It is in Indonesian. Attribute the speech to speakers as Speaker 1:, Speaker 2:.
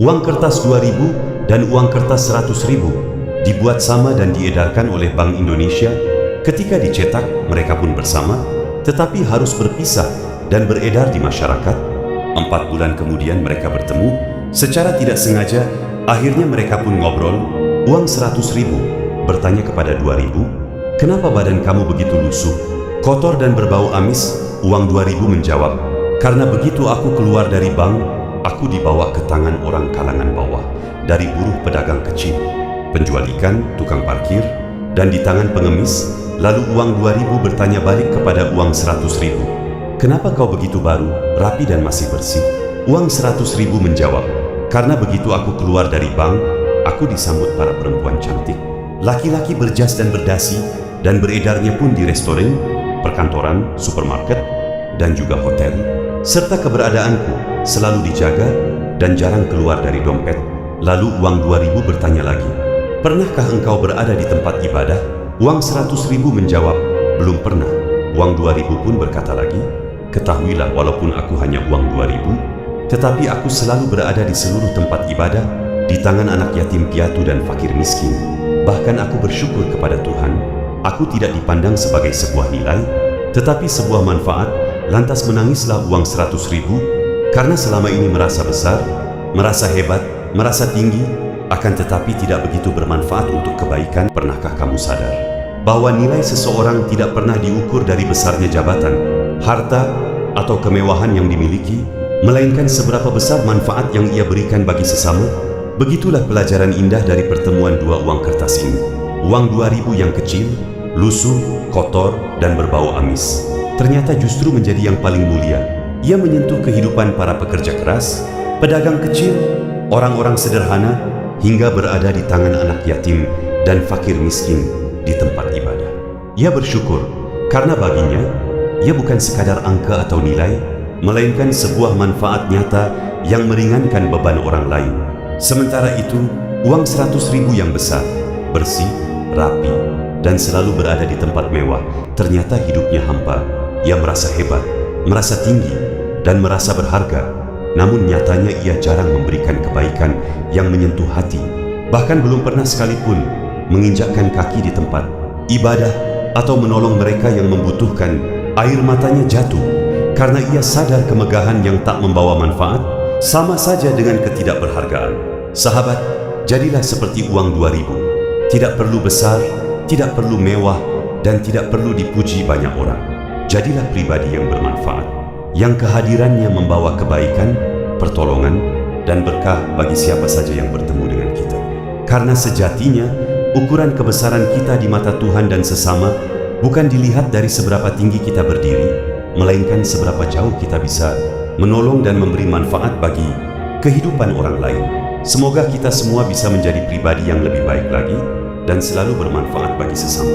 Speaker 1: Uang kertas 2.000 dan uang kertas 100.000 dibuat sama dan diedarkan oleh Bank Indonesia. Ketika dicetak, mereka pun bersama, tetapi harus berpisah dan beredar di masyarakat. 4 bulan kemudian mereka bertemu, secara tidak sengaja, akhirnya mereka pun ngobrol. Uang 100.000 bertanya kepada 2.000, "Kenapa badan kamu begitu lusuh, kotor dan berbau amis?" Uang 2.000 menjawab, "Karena begitu aku keluar dari bank, aku dibawa ke tangan orang kalangan bawah, dari buruh pedagang kecil, penjual ikan, tukang parkir, dan di tangan pengemis." Lalu uang 2.000 bertanya balik kepada uang 100.000, "Kenapa kau begitu baru, rapi dan masih bersih?" Uang 100.000 menjawab, "Karena begitu aku keluar dari bank, aku disambut para perempuan cantik, laki-laki berjas dan berdasi, dan beredarnya pun di restoran, perkantoran, supermarket, dan juga hotel, serta keberadaanku selalu dijaga dan jarang keluar dari dompet." Lalu uang 2.000 bertanya lagi, "Pernahkah engkau berada di tempat ibadah?" Uang 100.000 menjawab, "Belum pernah." Uang 2.000 pun berkata lagi, "Ketahuilah, walaupun aku hanya uang 2.000, tetapi aku selalu berada di seluruh tempat ibadah, di tangan anak yatim piatu dan fakir miskin. Bahkan aku bersyukur kepada Tuhan, aku tidak dipandang sebagai sebuah nilai, tetapi sebuah manfaat." Lantas menangislah uang 100.000, karena selama ini merasa besar, merasa hebat, merasa tinggi, akan tetapi tidak begitu bermanfaat untuk kebaikan. Pernahkah kamu sadar bahwa nilai seseorang tidak pernah diukur dari besarnya jabatan, harta, atau kemewahan yang dimiliki, melainkan seberapa besar manfaat yang ia berikan bagi sesama? Begitulah pelajaran indah dari pertemuan dua uang kertas ini. Uang 2.000 yang kecil, lusuh, kotor, dan berbau amis, ternyata justru menjadi yang paling mulia. Ia menyentuh kehidupan para pekerja keras, pedagang kecil, orang-orang sederhana, hingga berada di tangan anak yatim dan fakir miskin di tempat ibadah. Ia bersyukur karena baginya, ia bukan sekadar angka atau nilai, melainkan sebuah manfaat nyata yang meringankan beban orang lain. Sementara itu, uang 100.000 yang besar, bersih, rapi, dan selalu berada di tempat mewah, ternyata hidupnya hampa. Ia merasa hebat, merasa tinggi, dan merasa berharga. Namun nyatanya ia jarang memberikan kebaikan yang menyentuh hati. Bahkan belum pernah sekalipun menginjakkan kaki di tempat ibadah atau menolong mereka yang membutuhkan. Air matanya jatuh karena ia sadar kemegahan yang tak membawa manfaat, sama saja dengan ketidakberhargaan. Sahabat, jadilah seperti uang 2.000. Tidak perlu besar, tidak perlu mewah, dan tidak perlu dipuji banyak orang. Jadilah pribadi yang bermanfaat, yang kehadirannya membawa kebaikan, pertolongan, dan berkah bagi siapa saja yang bertemu dengan kita. Karena sejatinya, ukuran kebesaran kita di mata Tuhan dan sesama bukan dilihat dari seberapa tinggi kita berdiri, melainkan seberapa jauh kita bisa menolong dan memberi manfaat bagi kehidupan orang lain. Semoga kita semua bisa menjadi pribadi yang lebih baik lagi dan selalu bermanfaat bagi sesama.